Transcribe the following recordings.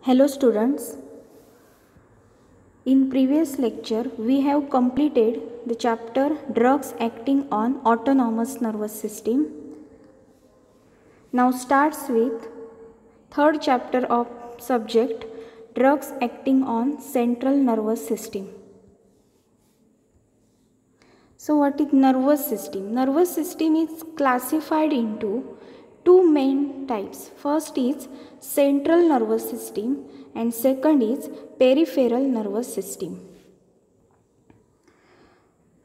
Hello students, in previous lecture we have completed the chapter drugs acting on autonomous nervous system. Now starts with third chapter of subject drugs acting on central nervous system. So what is nervous system? Nervous system is classified into two main types. First is central nervous system and second is peripheral nervous system.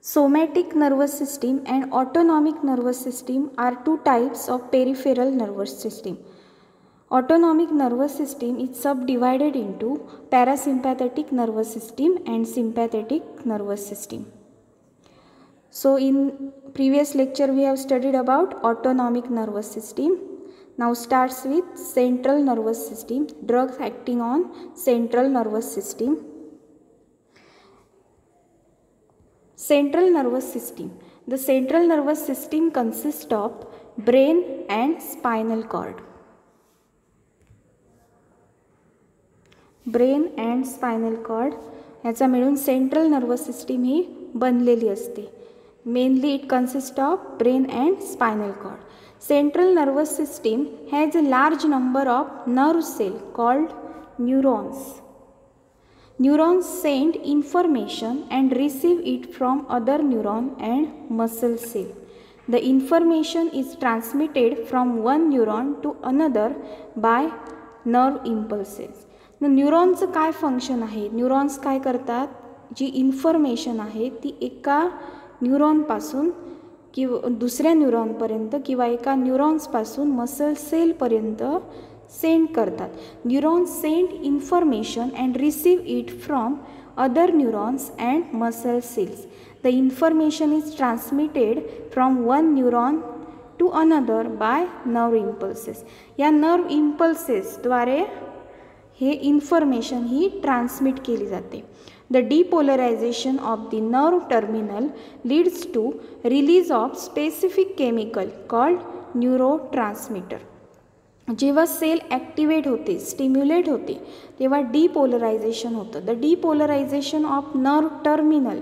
Somatic nervous system and autonomic nervous system are two types of peripheral nervous system. Autonomic nervous system is subdivided into parasympathetic nervous system and sympathetic nervous system. So in previous lecture we have studied about autonomic nervous system. Now starts with central nervous system, drugs acting on central nervous system. Central nervous system. The central nervous system consists of brain and spinal cord. Brain and spinal cord याचा मिळून central nervous system ही बनलेली असते. Mainly it consists of brain and spinal cord. Central nervous system has a large number of nerve cells called neurons. Neurons send information and receive it from other neuron and muscle cell. The information is transmitted from one neuron to another by nerve impulses. न्यूरॉनचं काय function आहे? Neurons काय करतात? जी information आहे ती एका न्यूरॉनपासून किंवा दुसऱ्या न्यूरॉनपर्यंत किंवा एका न्यूरॉन्सपासून मसल सेलपर्यंत सेंड करतात. Neurons send information and receive it from other neurons and muscle cells. The information is transmitted from one neuron to another by nerve impulses. या नर्व इम्पल्सेसद्वारे हे इन्फॉर्मेशन ही ट्रान्समिट केली जाते. The depolarization of the nerve terminal leads to release of specific chemical called neurotransmitter. जेव्हा cell activate होते, stimulate होते, तेव्हा depolarisation होतं. The depolarisation of nerve terminal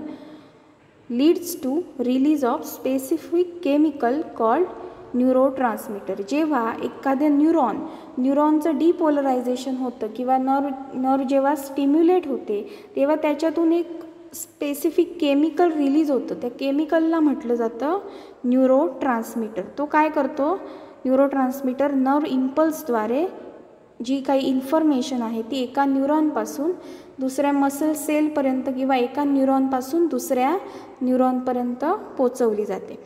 leads to release of specific chemical called neurotransmitter. जेव्हा एखाद्या न्यूरॉनचं डिपोलरायझेशन होतं किंवा nerve जेव्हा स्टिम्युलेट होते तेव्हा त्याच्यातून एक स्पेसिफिक केमिकल रिलीज होतं. त्या केमिकलला म्हटलं जातं न्यूरोट्रान्समीटर. तो काय करतो? न्यूरोट्रान्समीटर नर्व इम्पल्सद्वारे जी काही इन्फॉर्मेशन आहे ती एका न्यूरॉनपासून दुसऱ्या मसल सेलपर्यंत किंवा एका न्यूरॉनपासून दुसऱ्या न्यूरॉनपर्यंत पोचवली जाते.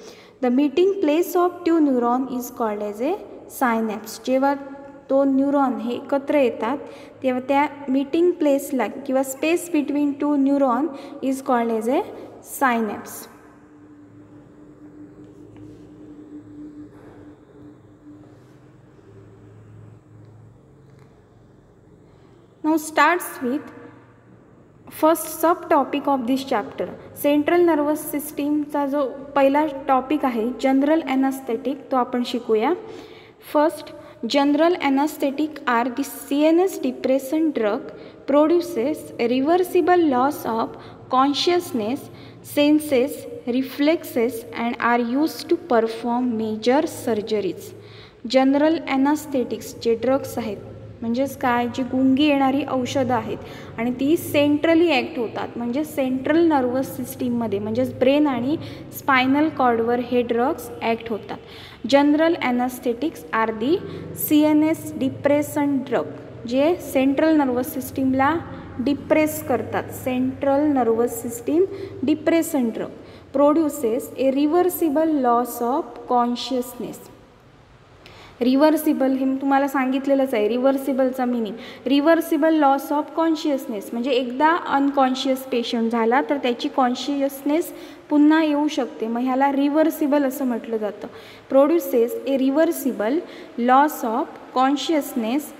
The meeting place of two neuron is called as a synapse. जेव्हा दोन न्यूरॉन हे एकत्र येतात तेव्हा त्या मीटिंग प्लेसला किंवा space between two neuron is called as a synapse. Now starts with first sub topic of this chapter. Central nervous सिस्टीमचा जो पहिला टॉपिक आहे जनरल ॲनास्थेटिक तो आपण शिकूया. First, general anaesthetic are the CNS depression drug produces reversible loss of consciousness, senses, reflexes and are use to perform major surgeries. General anaesthetics जे drugs आहेत म्हणजेच काय, जी गुंगी येणारी औषधं आहेत आणि ती सेंट्रली ॲक्ट होतात म्हणजे सेंट्रल नर्वस सिस्टीममध्ये म्हणजेच ब्रेन आणि स्पायनल कॉर्डवर हे ड्रग्स ॲक्ट होतात. General anaesthetics are the CNS depression drug जे सेंट्रल नर्वस सिस्टीमला डिप्रेस करतात. Central nervous system depression drug produces a reversible loss of consciousness. Reversible हे तुम्हाला सांगितलेलंच आहे. रिव्हर्सिबलचा meaning reversible loss of consciousness म्हणजे एकदा अनकॉन्शियस पेशंट झाला तर त्याची कॉन्शियसनेस पुन्हा येऊ शकते. मग ह्याला रिव्हर्सिबल असं म्हटलं जातं. Produces a reversible loss of consciousness,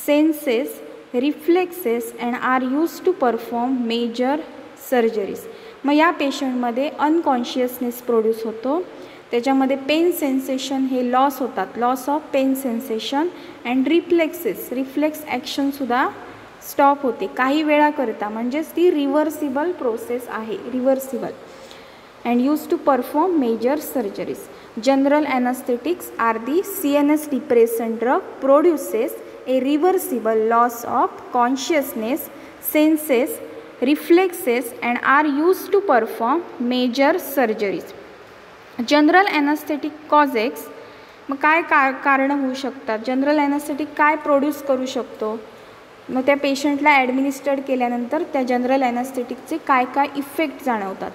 senses, reflexes and are use to perform major surgeries. मग या पेशंटमध्ये अनकॉन्शियसनेस प्रोड्यूस होतो. त्याच्यामध्ये पेन सेन्सेशन हे लॉस होतात, loss of pain sensation and reflex ॲक्शनसुद्धा स्टॉप होते काही वेळाकरिता, म्हणजेच ती रिव्हर्सिबल प्रोसेस आहे, reversible. and used to perform major surgeries. General anesthetics are the CNS depressant drug produces a reversible loss of consciousness, senses, reflexes and are used to perform major surgeries. General anesthetic causes, मग काय कारण होऊ शकतात, general ॲनेस्थेटिक काय produce करू शकतो, मग त्या पेशंटला ॲडमिनिस्टर्ड केल्यानंतर त्या जनरल ॲनेस्थेटिकचे काय काय इफेक्ट जाणवतात.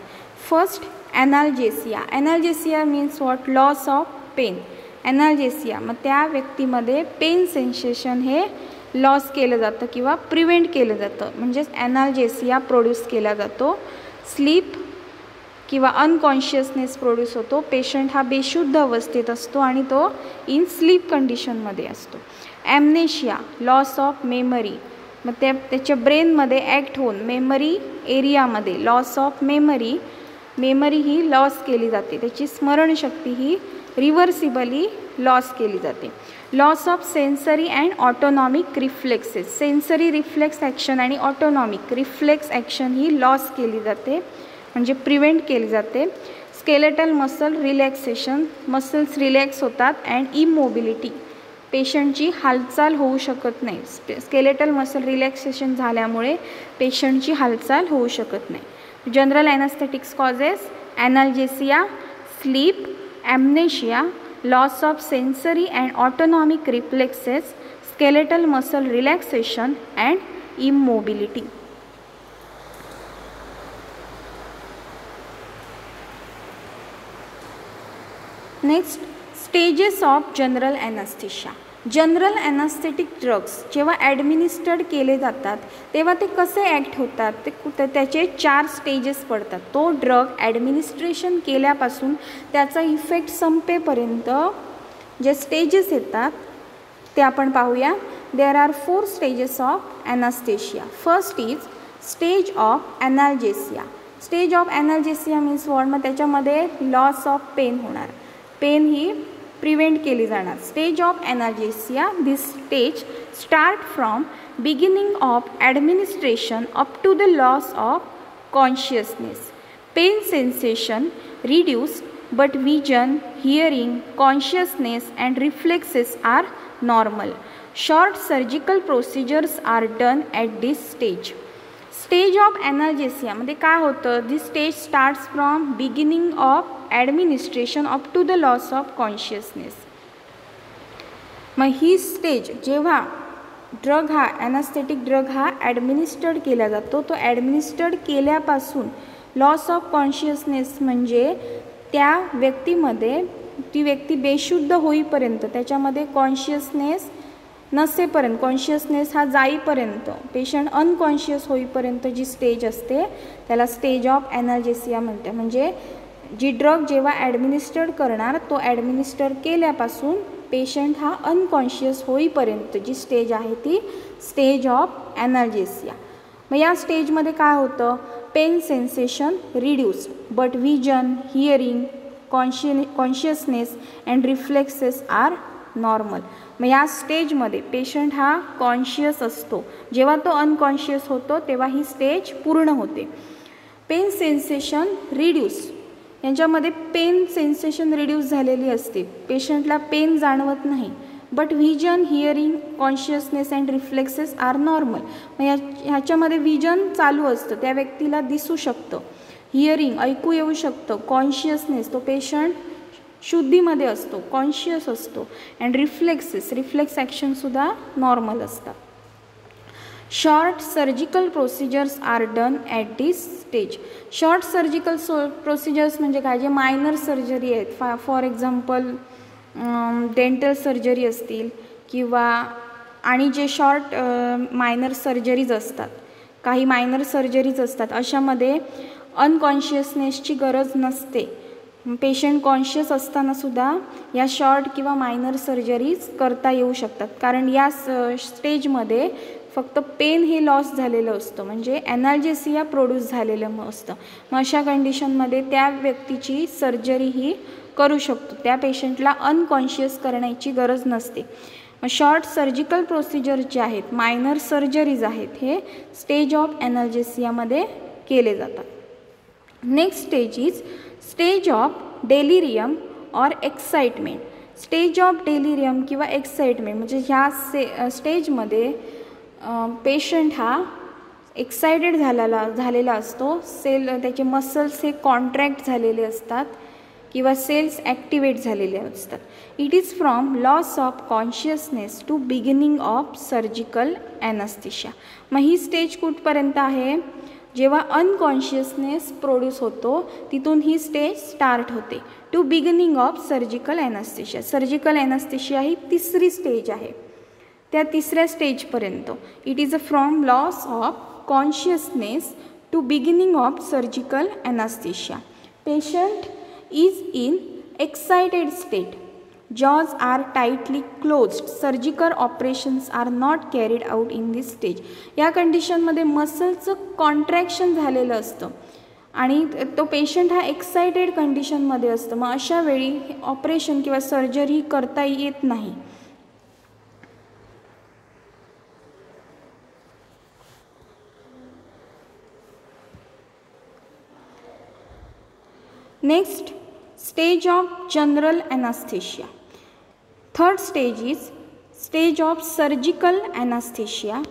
First analgesia. Analgesia means what, loss of pain. Analgesia मग त्या व्यक्तीमध्ये पेन सेन्सेशन हे लॉस केलं जातं किंवा प्रिव्हेंट केलं जातं, म्हणजेच ॲनाल्जेसिया प्रोड्यूस केला जातो. स्लीप किंवा अनकॉन्शियसनेस प्रोड्यूस होतो. पेशंट हा बेशुद्ध अवस्थेत असतो आणि तो इन स्लीप कंडिशनमध्ये असतो. ॲम्नेशिया, लॉस ऑफ मेमरी, मग त्याच्या ब्रेनमध्ये ॲक्ट होऊन मेमरी एरियामध्ये loss of memory he loss केली जाते, त्याची स्मरणशक्ती ही रिव्हर्सिबली लॉस केली जाते. Loss of sensory and autonomic reflexes, sensory reflex action आणि ऑटोनॉमिक रिफ्लेक्स ॲक्शन ही लॉस केली जाते, म्हणजे प्रिव्हेंट केली जाते. Skeletal muscle relaxation, muscles relax होतात. अँड इमोबिलिटी, पेशंटची हालचाल होऊ शकत नाही. स्केलेटल मसल रिलॅक्सेशन झाल्यामुळे पेशंटची हालचाल होऊ शकत नाही. General anaesthetics causes analgesia, sleep, amnesia, loss of sensory and autonomic reflexes, skeletal muscle relaxation and immobility. Next, stages of general anaesthesia. General anaesthetic drugs जेव्हा ॲडमिनिस्टर्ड केले जातात तेव्हा ते कसे ॲक्ट होतात, ते त्याचे 4 स्टेजेस पडतात. तो ड्रग ॲडमिनिस्ट्रेशन केल्यापासून त्याचा इफेक्ट संपेपर्यंत जे स्टेजेस येतात ते आपण पाहूया. There are 4 stages of anaesthesia. First is stage of analgesia. Stage of analgesia means what, मग त्याच्यामध्ये लॉस ऑफ पेन होणार, पेन ही प्रिव्हेंट केली जाणार. Stage of analgesia, this stage start from beginning of administration up to the loss of consciousness. Pain sensation reduced but vision, hearing, consciousness and reflexes are normal. Short surgical procedures are done at this stage. Stage of analgesia मध्ये काय होतं, this stage starts from beginning of administration up to the loss of consciousness. मग ही stage जेव्हा drug हा ॲनास्थेटिक drug हा ॲडमिनिस्टर्ड केला जातो, तो ॲडमिनिस्टर्ड केल्यापासून लॉस ऑफ कॉन्शियसनेस म्हणजे त्या व्यक्तीमध्ये, ती व्यक्ती बेशुद्ध होईपर्यंत, त्याच्यामध्ये कॉन्शियसनेस नसेपर्यंत, कॉन्शियसनेस हा जाईपर्यंत, पेशंट अनकॉन्शियस होईपर्यंत जी स्टेज असते त्याला स्टेज ऑफ ॲनाल्जेसिया म्हणते. म्हणजे जी ड्रग जेव्हा ॲडमिनिस्टर्ड करणार, तो ॲडमिनिस्टर केल्यापासून पेशंट हा अनकॉन्शियस होईपर्यंत जी स्टेज आहे ती स्टेज ऑफ ॲनाल्जेसिया. मग या स्टेजमध्ये काय होतं, pain sensation reduced but vision, hearing, consciousness and reflexes are normal. मग या स्टेजमध्ये पेशंट हा कॉन्शियस असतो, जेव्हा तो अनकॉन्शियस होतो तेव्हा ही स्टेज पूर्ण होते. पेन सेन्सेशन रिड्यूस, यांच्यामध्ये पेन सेन्सेशन रिड्यूस झालेली असते, पेशंटला पेन जाणवत नाही. But vision, hearing, consciousness and reflexes are normal. मग ह्याच्यामध्ये व्हिजन चालू असतं, त्या व्यक्तीला दिसू शकतं. हिअरिंग, ऐकू येऊ शकतं. कॉन्शियसनेस, तो पेशंट शुद्धीमध्ये असतो, कॉन्शियस असतो. अँड रिफ्लेक्स ॲक्शनसुद्धा नॉर्मल असतात. Short surgical procedures are done at this stage. Short surgical procedures म्हणजे काय, जे मायनर सर्जरी आहेत, फॉर एक्झाम्पल डेंटल सर्जरी असतील किंवा आणि जे शॉर्ट मायनर सर्जरीज असतात, काही मायनर सर्जरीज असतात, अशामध्ये अनकॉन्शियसनेसची गरज नसते. पेशंट कॉन्शियस असतानासुद्धा या शॉर्ट किंवा मायनर सर्जरीज करता येऊ शकतात, कारण या स्टेजमध्ये फक्त पेन हे लॉस झालेलं असतं, म्हणजे ॲनाल्जेसिया प्रोड्यूस झालेलं असतं. मग अशा कंडिशनमध्ये त्या व्यक्तीची सर्जरी ही करू शकतो, त्या पेशंटला अनकॉन्शियस करण्याची गरज नसते. शॉर्ट सर्जिकल प्रोसिजर जे आहेत, मायनर सर्जरीज आहेत, हे स्टेज ऑफ ॲनाल्जेसियामध्ये केले जातात. Next stage is stage of delirium or excitement. Stage of delirium किंवा एक्साइटमेंट म्हणजे ह्या स्टेजमध्ये पेशंट हा एक्सायटेड झालेला असतो. त्याचे मसल्स हे कॉन्ट्रॅक्ट झालेले असतात किंवा सेल्स ॲक्टिवेट झालेले असतात. It is from loss of consciousness to beginning of surgical anaesthesia. मग ही स्टेज कुठपर्यंत आहे? जेव्हा अनकॉन्शियसनेस प्रोड्यूस होतो तिथून ही स्टेज स्टार्ट होते to beginning of surgical anaesthesia. Surgical anaesthesia ही तिसरी स्टेज आहे. त्या तिसऱ्या स्टेजपर्यंत it is a from loss of consciousness to beginning of surgical anaesthesia. Patient is in excited state. Jaws are tightly closed. Surgical operations are not carried out in this stage. या कंडिशनमध्ये मसलचं contraction झालेलं असतं आणि तो patient हा excited कंडिशनमध्ये असतो. मग अशा वेळी ऑपरेशन किंवा सर्जरी करता येत नाही. Next stage of general anaesthesia. Third stage is stage of surgical anaesthesia.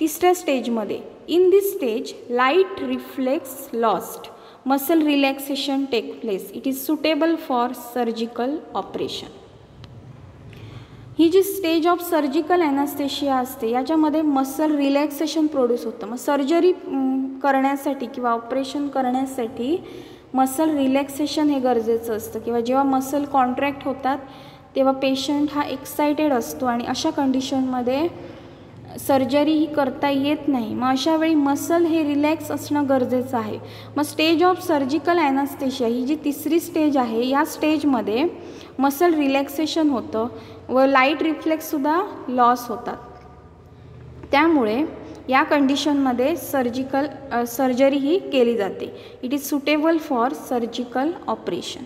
तिसऱ्या स्टेजमध्ये in this stage light reflex lost, muscle relaxation take place. It is suitable for surgical operation. ही जी स्टेज ऑफ सर्जिकल ॲनास्थेशिया असते याच्यामध्ये muscle relaxation produce होतं. मग surgery करण्यासाठी किंवा ऑपरेशन करण्यासाठी मसल रिलॅक्सेशन हे गरजेचं असतं किंवा जेव्हा मसल कॉन्ट्रॅक्ट होतात तेव्हा पेशंट हा एक्सायटेड असतो आणि अशा कंडिशनमध्ये सर्जरी ही करता येत नाही. मग अशा वेळी मसल हे रिलॅक्स असणं गरजेचं आहे. मग स्टेज ऑफ सर्जिकल ॲनास्थेशिया ही जी तिसरी स्टेज आहे या स्टेजमध्ये मसल रिलॅक्सेशन होतं व लाईट रिफ्लेक्ससुद्धा लॉस होतात. त्यामुळे या कंडिशनमध्ये सर्जरी ही केली जाते. It is suitable for surgical operation.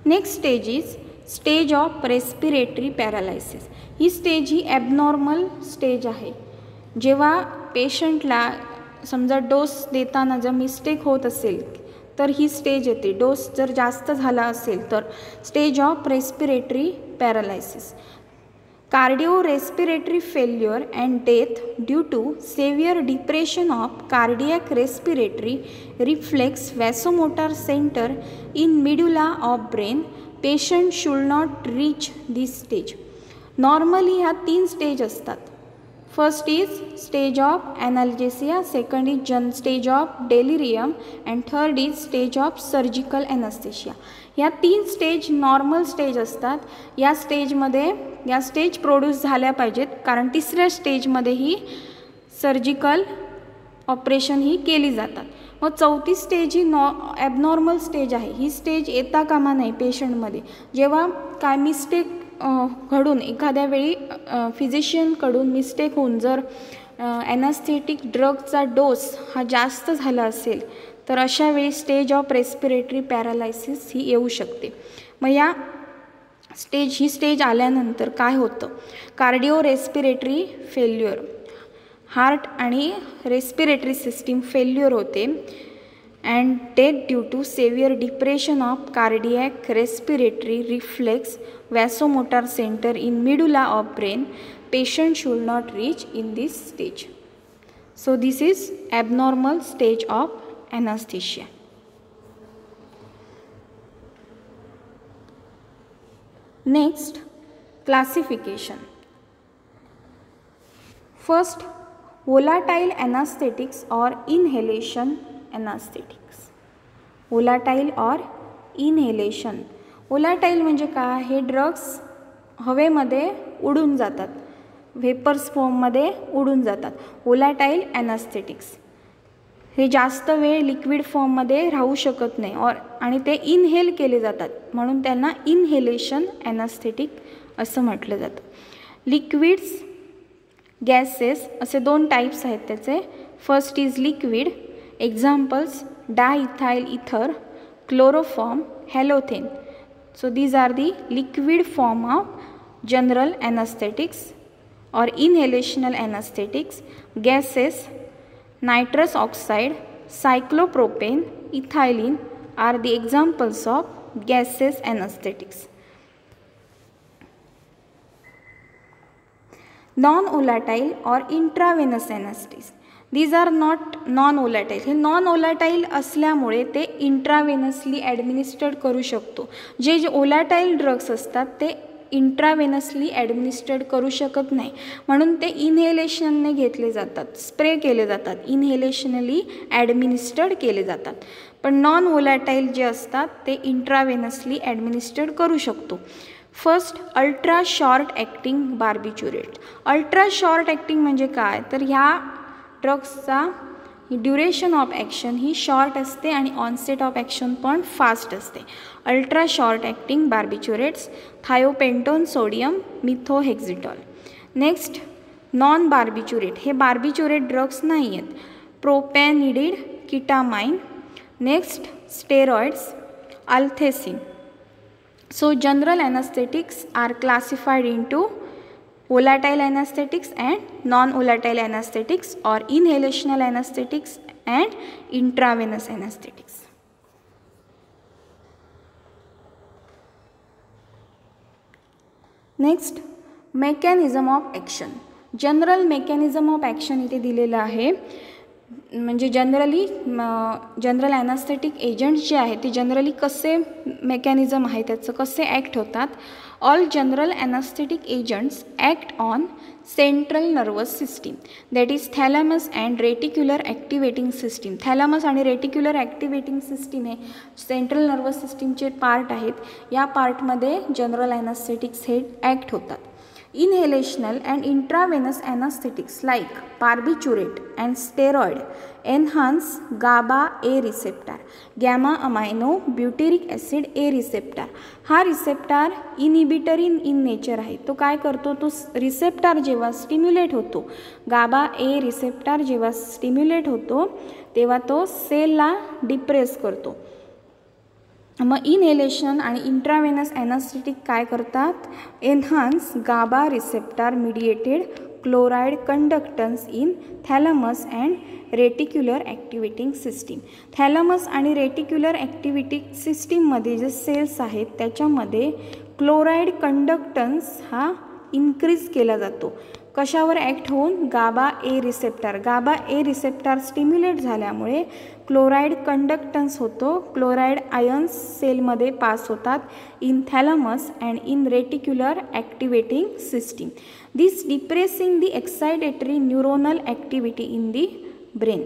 Next stage is stage of respiratory paralysis. ही स्टेज ही ॲबनॉर्मल स्टेज आहे. जेव्हा पेशंटला समजा डोस देताना जर मिस्टेक होत असेल तर ही स्टेज येते. डोस जर जास्त झाला असेल तर stage of respiratory paralysis. Cardiorespiratory failure and death due to severe depression of cardiac respiratory reflex vasomotor center in medulla of brain. Patient should not reach this stage. Normally ह्या 3 stage असतात. First is stage of analgesia, second is stage of delirium and third is stage of surgical anaesthesia. या 3 stage normal stage असतात. या stage produce झाल्या पाहिजेत कारण तिसऱ्या स्टेजमध्ये ही सर्जिकल ऑपरेशन ही केली जातात. मग चौथी स्टेज ही ॲबनॉर्मल स्टेज आहे. ही स्टेज येता कामा नाही पेशंटमध्ये. जेव्हा काय मिस्टेक घडून एखाद्या वेळी फिजिशियनकडून मिस्टेक होऊन जर ॲनास्थेटिक ड्रगचा डोस हा जास्त झाला असेल तर अशा वेळी स्टेज ऑफ रेस्पिरेटरी पॅरालायसिस ही येऊ शकते. मग ही स्टेज आल्यानंतर काय होतं? कार्डिओ रेस्पिरेटरी फेल्युअर, हार्ट आणि रेस्पिरेटरी सिस्टीम फेल्युअर होते and death due to severe depression of cardiac respiratory reflex vasomotor center in medulla of brain. Patient should not reach in this stage. So this is abnormal stage of anesthesia. Next, classification. First, volatile anesthetics or inhalation anesthetics. Volatile or inhalation. Volatile म्हणजे काय? हे drugs हवेमध्ये उडून जातात, vapours फॉर्ममध्ये उडून जातात. volatile anesthetics हे जास्त वेळ लिक्विड फॉर्ममध्ये राहू शकत नाही आणि ते इनहेल केले जातात म्हणून त्यांना इनहेलेशन ॲनास्थेटिक असं म्हटलं जातं. लिक्विड्स, गॅसेस असे 2 टाईप्स आहेत त्याचे. First is liquid. Examples diethyl ether, chloroform, halothane. So these are the liquid form of general anesthetics. or inhalational anesthetics, gases, nitrous oxide, cyclopropane, ethylene are the examples of gaseous anesthetics. Non-volatile or intravenous anesthetics. These are not non-volatile. हे non-volatile असल्यामुळे ते intravenously administered करू शकतो. जे volatile drugs असतात ते intravenously administered करू शकत नाही, म्हणून ते इनहेलेशनने घेतले जातात, स्प्रे केले जातात, इनहेलेशनली ॲडमिनिस्टर्ड केले जातात. पण नॉन वोलॅटाईल जे असतात ते इंट्रावेनसली ॲडमिनिस्टर्ड करू शकतो. First, ultra short acting barbiturate. Ultra short acting म्हणजे काय, तर ह्या ड्रग्सचा ड्युरेशन ऑफ ॲक्शन ही शॉर्ट असते आणि ऑनसेट ऑफ ॲक्शन पण फास्ट असते. Ultra short acting barbiturates, thiopentone sodium methohexital. Next, non barbiturate. हे बार्बिच्युरेट ड्रग्स नाही आहेत. Propanidid, ketamine. Next, steroids, althesin. So general anesthetics are classified into volatile anesthetics and non-volatile anesthetics, or inhalational anesthetics and intravenous anesthetics. Next, mechanism of action. General mechanism of action इथे दिलेलं आहे. म्हणजे general anaesthetic agents जे आहेत ते generally कसे mechanism आहे त्याचं कसे ॲक्ट होतात. All general anaesthetic agents act on central nervous system, that is thalamus and reticular activating system. Thalamus आणि रेटिक्युलर ॲक्टिवेटिंग सिस्टीम हे सेंट्रल नर्वस सिस्टीमचे पार्ट आहेत. या पार्टमध्ये जनरल ॲनास्थेटिक्स हे ॲक्ट होतात. Inhalational and intravenous anesthetics like barbiturate and steroid enhance GABA A receptor, gamma amino butyric acid A receptor. हा receptor inhibitory in nature आहे. तो काय करतो, तो रिसेप्टार जेव्हा स्टिम्युलेट होतो, गाबा ए रिसेप्टार जेव्हा स्टिम्युलेट होतो तेव्हा तो सेलला डिप्रेस करतो. मग इनहेलेशन आणि इंट्रावेनस ॲनास्थेटिक काय करतात, enhance GABA receptor mediated chloride conductance in thalamus and reticular activating system. Thalamus आणि रेटिक्युलर ॲक्टिव्हिटिंग सिस्टीममध्ये जे सेल्स आहेत त्याच्यामध्ये क्लोराइड कंडक्टन्स हा इन्क्रीज केला जातो. कशावर ॲक्ट होऊन, GABA A receptor. GABA A receptor stimulate झाल्यामुळे क्लोराइड कंडक्टन्स होतो. क्लोराइड आयन्स सेलमध्ये पास होतात in thalamus and in reticular activating system. This depressing the excitatory neuronal activity in the brain.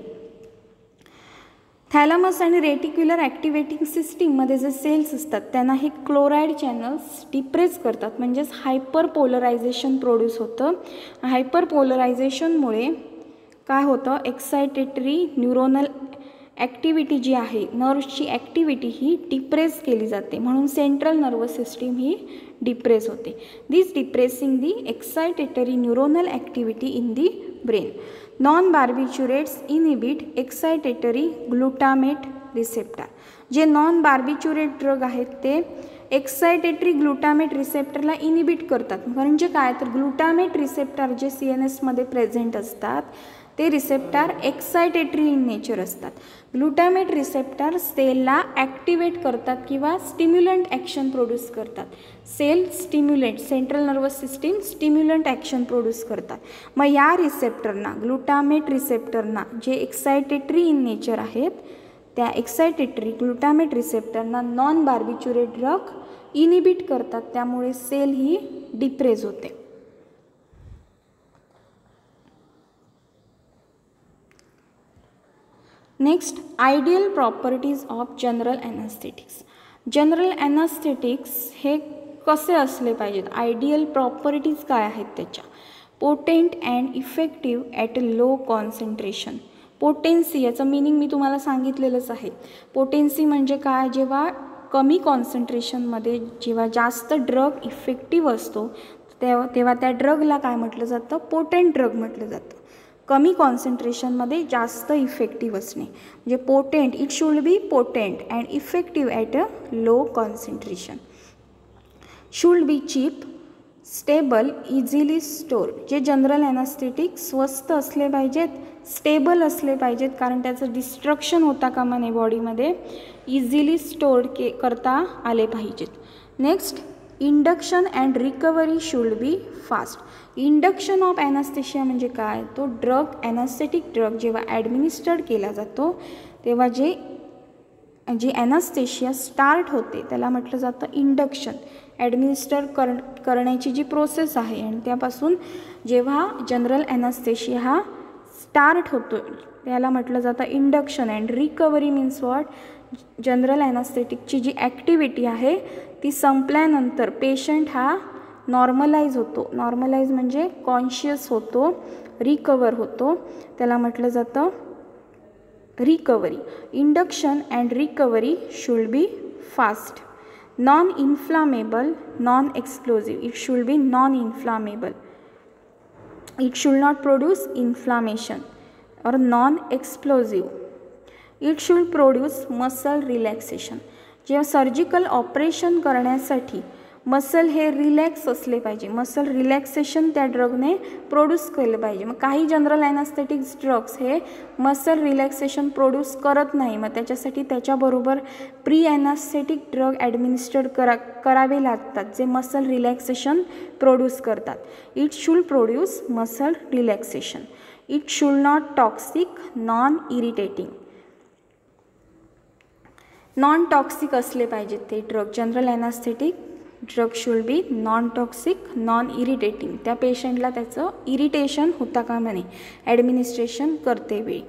Thalamus आणि reticular ॲक्टिवेटिंग सिस्टीममध्ये जे cells असतात त्यांना हे क्लोराइड चॅनल्स डिप्रेस करतात, म्हणजेच हायपर पोलरायझेशन प्रोड्यूस होतं. हायपर पोलरायझेशनमुळे काय होतं, एक्सायटेटरी न्यूरोनल ॲक्टिव्हिटी जी आहे, नर्व्सची ॲक्टिव्हिटी ही डिप्रेस केली जाते, म्हणून सेंट्रल नर्वस सिस्टीम ही डिप्रेस होते. This depressing the excitatory neuronal activity in the brain. Non barbiturates inhibit excitatory glutamate receptor. जे नॉन बार्बिच्युरेट ड्रग आहेत ते एक्सायटेटरी ग्लुटामेट रिसेप्टरला इनिबिट करतात. म्हणजे काय, तर ग्लुटामेट रिसेप्टर जे CNSमध्ये प्रेझेंट असतात ते रिसेप्टर एक्सायटेटरी इन नेचर असतात. ग्लुटामेट रिसेप्टर सेलला ॲक्टिवेट करतात किंवा स्टिम्युलंट ॲक्शन प्रोड्यूस करतात. Cell stimulate, central nervous system stimulant action produce करतात. मग या रिसेप्टरना, ग्लुटामेट रिसेप्टरना जे एक्सायटेटरी इन नेचर आहेत त्या एक्सायटेटरी ग्लुटामेट रिसेप्टरना नॉन बार्बिच्युरेट ड्रग इनिबिट करतात, त्यामुळे सेल ही डिप्रेस होते. Next, ideal properties of general anaesthetics. General anaesthetics हे कसे असले पाहिजेत, आयडियल प्रॉपर्टीज काय आहेत त्याच्या. Potent and effective at low concentration. Potency याचं मिनिंग मी तुम्हाला सांगितलेलंच आहे. पोटेन्सी म्हणजे काय, जेव्हा कमी कॉन्सन्ट्रेशनमध्ये जेव्हा जास्त ड्रग इफेक्टिव्ह असतो तेव्हा त्या ड्रगला काय म्हटलं जातं, पोटेंट ड्रग म्हटलं जातं. कमी कॉन्सन्ट्रेशनमध्ये जास्त इफेक्टिव्ह असणे म्हणजे potent. It should B potent and effective at a low concentration. Should be cheap, stable, easily store. जे जनरल ॲनास्थेटिक स्वस्त असले पाहिजेत, स्टेबल असले पाहिजेत, कारण त्याचं डिस्ट्रक्शन होता कामा नये बॉडीमध्ये. इझिली स्टोर करता आले पाहिजेत. Next, induction and recovery should be fast. Induction of anaesthesia म्हणजे काय? तो ड्रग, ॲनास्थेटिक ड्रग जेव्हा ॲडमिनिस्टर्ड केला जातो तेव्हा जी ॲनास्थेशिया स्टार्ट होते त्याला म्हटलं जातं इंडक्शन. ॲडमिनिस्टर करण्याची जी प्रोसेस आहे आणि त्यापासून जेव्हा जनरल ॲनास्थेशिया हा स्टार्ट होतो त्याला म्हटलं जातं induction. And recovery means what? General ॲनास्थेटिकची जी ॲक्टिव्हिटी आहे ती संपल्यानंतर पेशंट हा नॉर्मलाइज होतो. नॉर्मलाइज म्हणजे कॉन्शियस होतो, रिकवर होतो, त्याला म्हटलं जातं recovery. Induction and recovery should be fast. Non inflammable, non explosive. It should be non inflammable. It should not produce inflammation और non explosive. It should produce muscle relaxation. जेव्हा surgical operation करण्यासाठी muscle हे relax असले पाहिजे, muscle relaxation त्या ड्रगने produce केलं पाहिजे. मग काही जनरल ॲनास्थेटिक्स ड्रग्स हे मसल रिलॅक्सेशन प्रोड्यूस करत नाही, मग त्याच्यासाठी त्याच्याबरोबर प्री ॲनास्थेटिक ड्रग ॲडमिनिस्टर्ड करावे लागतात जे मसल रिलॅक्सेशन प्रोड्यूस करतात. It should produce muscle relaxation. It should not toxic, non irritating. Non toxic असले पाहिजेत ते drug. General anaesthetic drug should be non toxic, non irritating. त्या पेशंटला त्याचं इरिटेशन होता कामा नये ॲडमिनिस्ट्रेशन करते वेळी.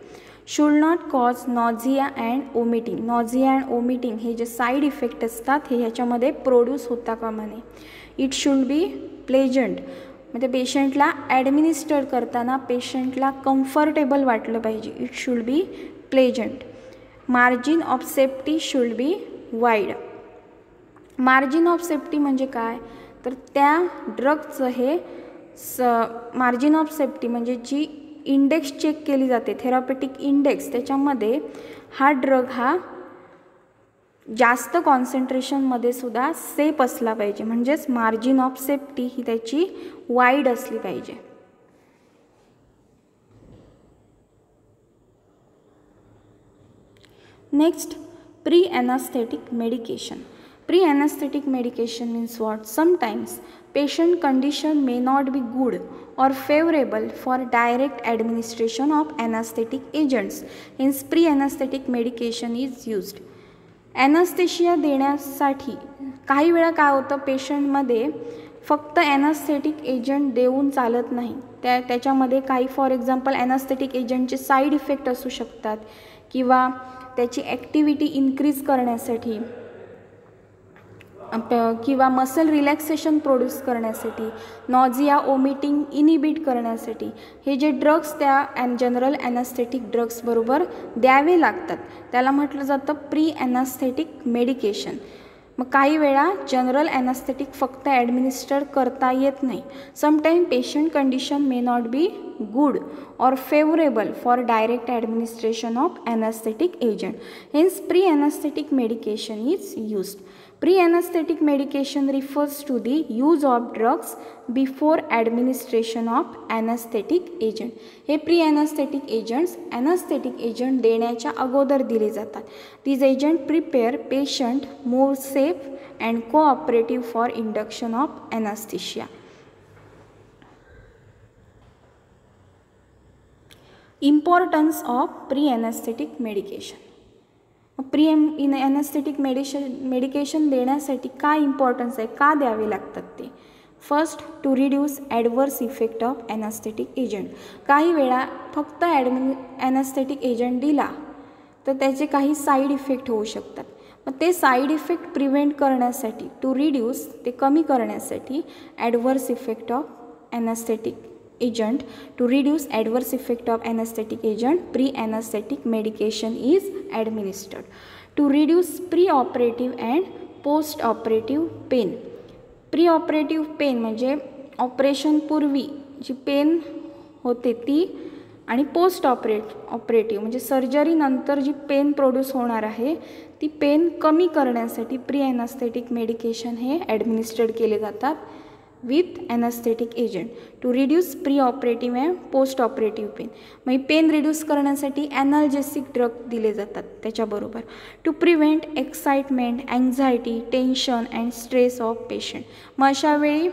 Should not cause nausea and vomiting. Nausea and vomiting हे जे साईड इफेक्ट असतात हे ह्याच्यामध्ये प्रोड्यूस होता कामा नये. It should be pleasant. म्हणजे पेशंटला ॲडमिनिस्टर करताना पेशंटला कम्फर्टेबल वाटलं पाहिजे. It should be pleasant. Margin of safety should be wide. Margin of safety म्हणजे काय? तर त्या ड्रगचं हे मार्जिन ऑफ सेफ्टी म्हणजे जी इंडेक्स चेक केली जाते, थेरापेटिक इंडेक्स, त्याच्यामध्ये हा ड्रग हा जास्त कॉन्सन्ट्रेशनमध्ये सुद्धा सेफ असला पाहिजे. म्हणजेच मार्जिन ऑफ सेफ्टी ही त्याची वाईड असली पाहिजे. Next, pre anaesthetic medication. Pre-anesthetic medication means what? Sometimes patient condition may not be good or favorable for direct administration of anesthetic agents. Hence pre-anesthetic medication is used. Anesthesia देण्यासाठी काही वेळा काय होतं, पेशंटमध्ये फक्त ॲनास्थेटिक agent देऊन चालत नाही. त्याच्यामध्ये काही फॉर एक्झाम्पल ॲनास्थेटिक एजंटचे साईड इफेक्ट असू शकतात किंवा त्याची ॲक्टिव्हिटी इन्क्रीज करण्यासाठी किंवा मसल रिलॅक्सेशन प्रोड्यूस करण्यासाठी, नॉझिया ओमिटिंग इनिबिट करण्यासाठी हे जे ड्रग्स त्या जनरल ॲनास्थेटिक ड्रग्सबरोबर द्यावे लागतात त्याला म्हटलं जातं प्री ॲनास्थेटिक मेडिकेशन. मग काही वेळा जनरल ॲनास्थेटिक फक्त ॲडमिनिस्टर करता येत नाही. Sometime patient condition may not be good or favorable for direct administration of anesthetic agent. Hence pre-anesthetic medication is used. Pre-anesthetic medication refers to the use of drugs before administration of anesthetic agent. हे pre-anesthetic agents anesthetic agent देण्याच्या अगोदर दिले जातात. These agents prepare patient more safe and cooperative for induction of anesthesia. Importance of pre anaesthetic medication. Anaesthetic medication देण्यासाठी काय importance आहे, का द्यावे लागतात ते? First, to reduce adverse effect of anaesthetic agent. काही वेळा फक्त ॲनास्थेटिक एजंट दिला तर त्याचे काही साईड इफेक्ट होऊ शकतात. मग ते साईड इफेक्ट प्रिव्हेंट करण्यासाठी, टू रिड्यूस ते कमी करण्यासाठी adverse effect of anaesthetic agent, to reduce adverse effect of anesthetic agent, pre-anesthetic medication is administered. To reduce pre-operative and post-operative pain. Pre-operative pain म्हणजे operation पूर्वी जी पेन होते ती, आणि post operative म्हणजे सर्जरी नंतर जी पेन प्रोड्यूस होणार आहे ती पेन कमी करण्यासाठी प्री ॲनास्थेटिक मेडिकेशन हे ॲडमिनिस्टर्ड केले जातात. with anesthetic agent to reduce pre-operative and post-operative pain. मग पेन रिड्यूस करण्यासाठी ॲनाल्जेसिक ड्रग दिले जातात त्याच्याबरोबर. To prevent excitement, anxiety, tension and stress of patient. मग अशा वेळी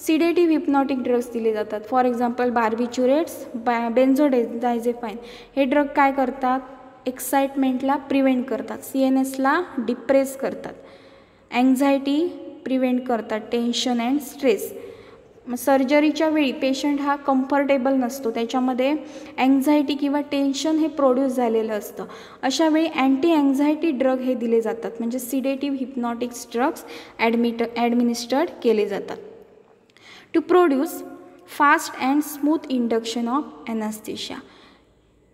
सिडेटिव्ह हिप्नॉटिक ड्रग्स दिले जातात. फॉर एक्झाम्पल बार्बिच्युरेट्स, बेन्झोडायझेपाईन हे ड्रग काय करतात, एक्साइटमेंटला प्रिव्हेंट करतात, CNSला डिप्रेस करतात, अँझायटी प्रिव्हेंट करतात, टेन्शन अँड स्ट्रेस. सर्जरीच्या वेळी पेशंट हा कम्फर्टेबल नसतो, त्याच्यामध्ये अँझायटी किंवा टेन्शन हे प्रोड्यूस झालेलं असतं. अशा वेळी अँटी अँझायटी ड्रग हे दिले जातात, म्हणजे सिडेटिव्ह हिप्नॉटिक्स ड्रग्स ॲडमिनिस्टर्ड केले जातात. To produce fast and smooth induction of anaesthesia.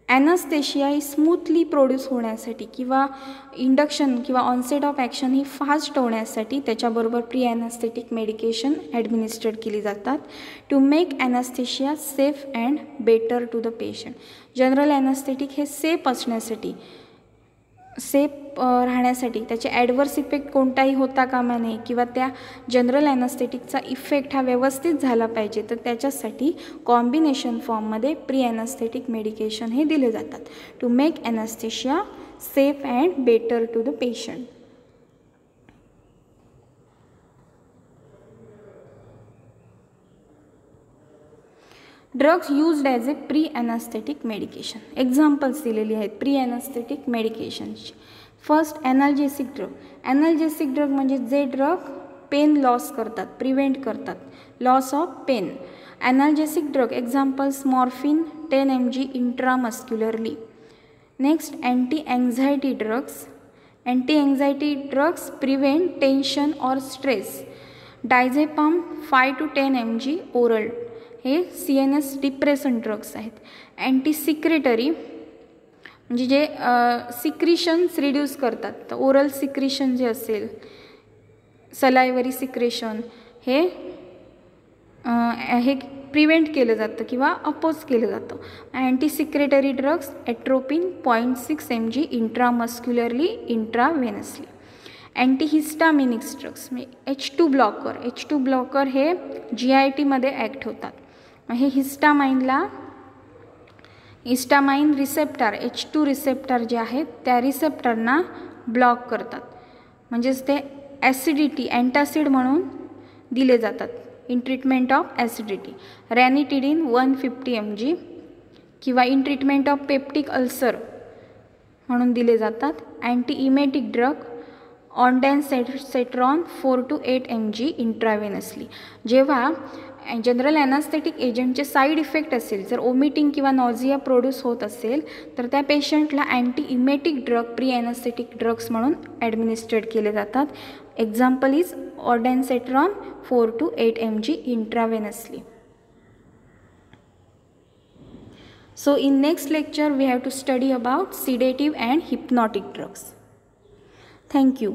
Anaesthesia ही स्मूथली प्रोड्यूस होण्यासाठी किंवा इंडक्शन किंवा ऑनसेट ऑफ ॲक्शन ही फास्ट होण्यासाठी त्याच्याबरोबर प्री ॲनास्थेटिक मेडिकेशन ॲडमिनिस्टर्ड केली जातात. To make anaesthesia safe and better to the patient. General anaesthetic हे सेफ असण्यासाठी, सेफ राहण्यासाठी, त्याचे ॲडवर्स इफेक्ट कोणताही होता कामा नये किंवा त्या जनरल ॲनास्थेटिकचा इफेक्ट हा व्यवस्थित झाला पाहिजे, तर त्याच्यासाठी कॉम्बिनेशन फॉर्ममध्ये प्री ॲनास्थेटिक मेडिकेशन हे दिले जातात. To make anaesthesia safe and better to the patient. Drugs used as a pre anaesthetic medication. Examples दिलेली आहेत प्री ॲनास्थेटिक मेडिकेशनची. First analgesic drug. Analgesic drug म्हणजे जे ड्रग पेन लॉस करतात, प्रिव्हेंट करतात, loss of pain. Analgesic drug examples morphine 10 mg intramuscularly. Next anti anxiety drugs. Anti anxiety drugs prevent tension or stress. Diazepam 5 to 10 mg oral हे CNS depression drugs आहेत. Anti secretary म्हणजे जे secretions reduce करतात, तर oral secretion जे असेल, सलायवरी secretion हे prevent केलं जातं किंवा अपोज केलं जातं. Anti secretory drugs atropine 0.6 mg intramuscularly, intravenously. Antihistaminics drugs म्हणजे H2 ब्लॉकर. H2 ब्लॉकर हे GITमध्ये ॲक्ट होतात. हे हिस्टामाइन रिसेप्टर H2 रिसेप्टर जे आहेत त्या रिसेप्टरना ब्लॉक करतात, म्हणजेच ते ॲसिडिटी अँटासिड म्हणून दिले जातात in treatment of acidity. Ranitidine 150 mg किंवा in treatment of peptic ulcer म्हणून दिले जातात. Anti emetic drug ondansetron 4 to 8 mg इंट्राव्हेनसली. जेव्हा जनरल ॲनास्थेटिक एजंटचे साईड इफेक्ट असेल, जर ओमिटिंग किंवा नॉझिया प्रोड्यूस होत असेल, तर त्या पेशंटला anti emetic drug pre anaesthetic drugs म्हणून ॲडमिनिस्टर्ड केले जातात. Example is ondansetron 4 to 8 mg intravenously. So in next lecture we have to study about sedative and hypnotic drugs. Thank you.